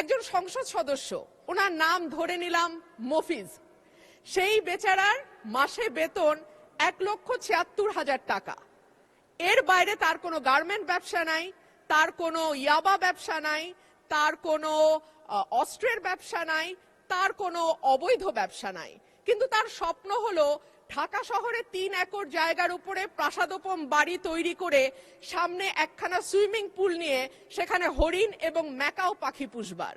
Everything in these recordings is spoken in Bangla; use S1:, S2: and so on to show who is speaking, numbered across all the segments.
S1: একজন সংসদ সদস্য, ওনার নাম ধরে নিলাম মফিজ, সেই বেচারার মাসে বেতন 1,76,000 টাকা। এর বাইরে তার কোনো গার্মেন্ট ব্যবসা নাই, তার কোনো ইয়াবা ব্যবসা নাই, তার কোনো অস্ত্রের ব্যবসা নাই, তার কোনো অবৈধ ব্যবসা নাই। কিন্তু তার স্বপ্ন হলো ঢাকা শহরে 3 একর জায়গার উপরে প্রাসাদোপম বাড়ি তৈরি করে সামনে একখানা সুইমিং পুল নিয়ে সেখানে হরিণ এবং ম্যাকাও পাখি পুষবার।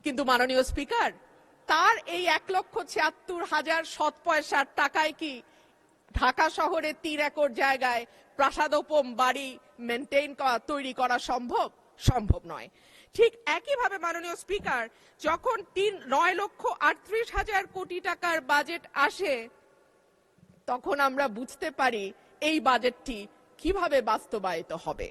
S1: কিন্তু মাননীয় স্পিকার, তার এই 1,76,000 সৎ পয়সার টাকায় কি ঢাকা শহরে 3 একর জায়গায় প্রাসাদোপম বাড়ি তৈরি করা সম্ভব? সম্ভব নয়। ঠিক একইভাবে মাননীয় স্পিকার, যখন 9,38,000 কোটি টাকার বাজেট আসে, তখন আমরা বুঝতে পারি এই বাজেটটি কিভাবে বাস্তবায়িত হবে।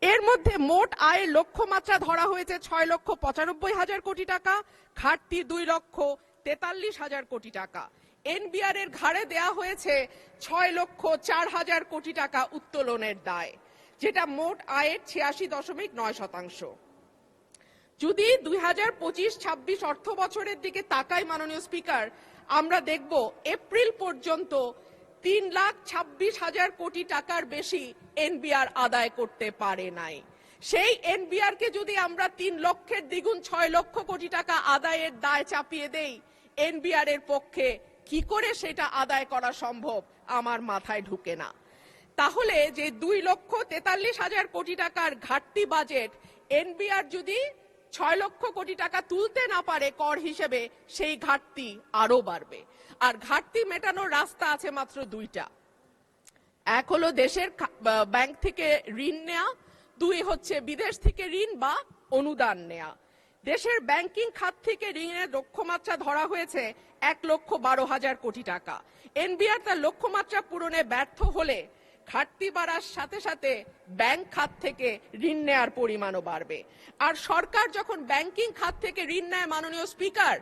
S1: এর মধ্যে মোট আয়ের লক্ষ্যমাত্রা ধরা হয়েছে 6,95,000 কোটি টাকা, ঘাটতি 2,43,000 কোটি টাকা। এনবিআর এর ঘাড়ে দেয়া হয়েছে 6,04,000 কোটি টাকা উত্তোলনের দায়, যেটা মোট আয়ের 86.9%। যদি 2025-26 অর্থ বছরের দিকে তাকাই মাননীয় স্পিকার, আমরা দেখব এপ্রিল পর্যন্ত 3,26,000 কোটি টাকার বেশি এনবিআর আদায় করতে পারে নাই। সেই এনবিআর কে যদি আমরা 3 লক্ষের দ্বিগুণ 6 লক্ষ কোটি টাকা আদায়ের দায় চাপিয়ে দেই, এনবিআর এর পক্ষে কি করে সেটা আদায় করা সম্ভব আমার মাথায় ঢুকে না। তাহলে যে 2,43,000 কোটি টাকার ঘাটতি বাজেট, এনবিআর যদি 6 লক্ষ কোটি টাকা তুলতে না পারে কর হিসেবে, সেই ঘাটতি আরো বাড়বে। আর ঘাটতি মেটানোর রাস্তা আছে মাত্র 2টা। এক হলো দেশের ব্যাংক থেকে ঋণ নেয়া, 2 হচ্ছে বিদেশ থেকে ঋণ বা অনুদান নেয়া। দেশের ব্যাংকিং খাত থেকে ঋণের লক্ষ্যমাত্রা ধরা হয়েছে 1,12,000 কোটি টাকা। এনবিআর তার লক্ষ্যমাত্রা পূরণে ব্যর্থ হলে ঘাটতি বাড়ার সাথে সাথে ব্যাংক খাত থেকে ঋণ নেয়ার পরিমাণও বাড়বে। আর সরকার যখন ব্যাংকিং খাত থেকে ঋণ নেয় মাননীয় স্পিকার,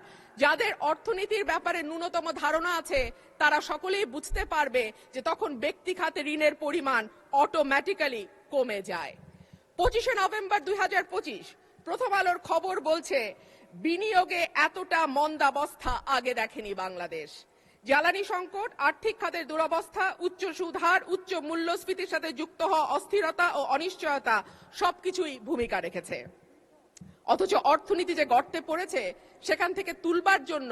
S1: যাদের অর্থনীতির ব্যাপারে ন্যূনতম ধারণা আছে তারা সকলেই বুঝতে পারবে যে তখন ব্যক্তি খাতে ঋণের পরিমাণ অটোমেটিক্যালি কমে যায়। 25শে নভেম্বর 2025 প্রথম আলোর খবর বলছে, বিনিয়োগে এতটা মন্দাবস্থা আগে দেখেনি বাংলাদেশ। জ্বালানি সংকট, আর্থিক খাতের দুরবস্থা, উচ্চ সুদ হার, উচ্চ মূল্যস্ফীতির সাথে যুক্ত হওয়া অস্থিরতা ও অনিশ্চয়তা সবকিছুই ভূমিকা রেখেছে। অথচ অর্থনীতি যে গর্তে পড়েছে, সেখান থেকে তুলবার জন্য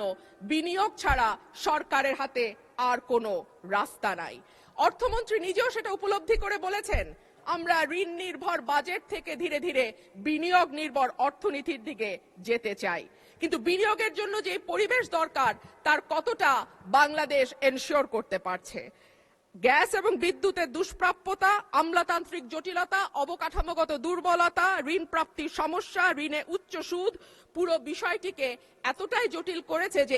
S1: বিনিয়োগ ছাড়া সরকারের হাতে আর কোনো রাস্তা নাই। অর্থমন্ত্রী নিজেও সেটা উপলব্ধি করে বলেছেন, আমরা ঋণ নির্ভর বাজেট থেকে ধীরে ধীরে বিনিয়োগ নির্ভর অর্থনীতির দিকে যেতে চাই। কিন্তু বিনিয়োগের জন্য যে পরিবেশ দরকার, তার কতটা বাংলাদেশ এনশিওর করতে পারছে? গ্যাস এবং বিদ্যুতের দুষ্প্রাপ্যতা, আমলাতান্ত্রিক জটিলতা, অবকাঠামোগত দুর্বলতা, ঋণ প্রাপ্তির সমস্যা, ঋণে উচ্চ সুদ, পুরো বিষয়টিকে এতটাই জটিল করেছে যে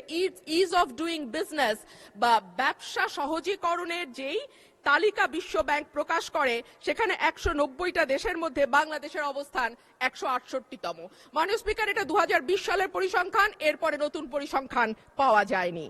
S1: ইজ অফ ডুইং বিজনেস বা ব্যবসা সহজীকরণের যেই তালিকা বিশ্ব ব্যাংক প্রকাশ করে, সেখানে 190টা দেশের মধ্যে বাংলাদেশের অবস্থান 168তম। মাননীয় স্পিকার, এটা 2020 সালের পরিসংখ্যান, এরপরে নতুন পরিসংখ্যান পাওয়া যায়নি।